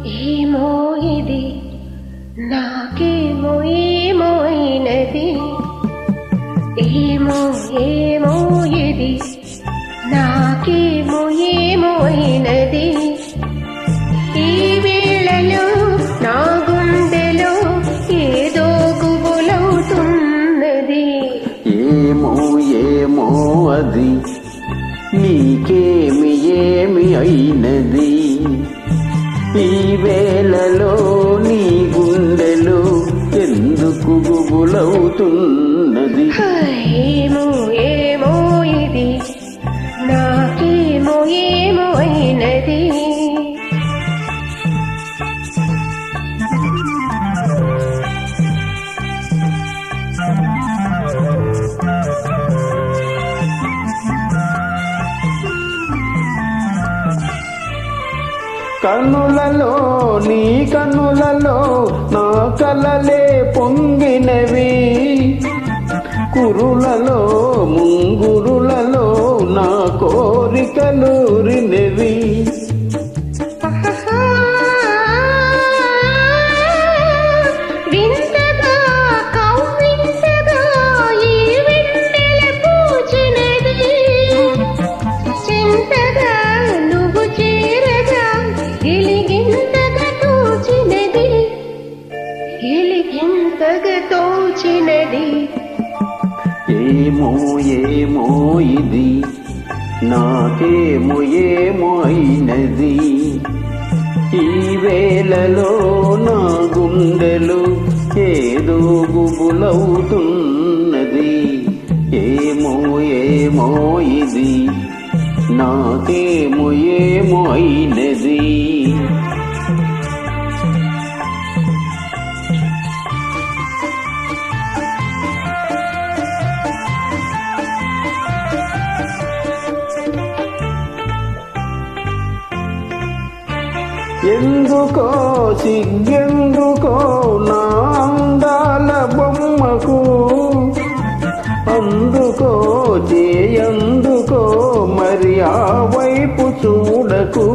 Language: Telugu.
ఏమో ఇది నాకేమో ఏమో అయినది, ఏమో ఏమో ఇది నాకేమో ఏమో అయినది. ఈ వేళలో నా గుండెలో ఏదో గుబులవుతున్నది. ఏమో ఏమో అది నీకేమి ఏమి అయినది. ఈ వేళలో నీ గుండెలో ఎందుకు గుబులవుతున్నది. ఏమో ఏమో ఇది నాకేమో ఏమో అయినది. కన్నులలో నీ కన్నులలో నా కలలే పొంగినవి, కురులలో ముంగురులలో నా కోరికలూరినవి. ఏమో ఏమో ఇది నాకేమో ఏమో అయినది. ఈ వేళలో నా గుండెలు ఏదో గుబులవుతున్నది. ఏమో ఏమో ఇది నాకేమో ఏమో అయినది. ఎందుకో సిగ్గెందుకో నా అందాల బొమ్మకు, అందుకో చేయందుకో మరి ఆ వైపు చూడకు.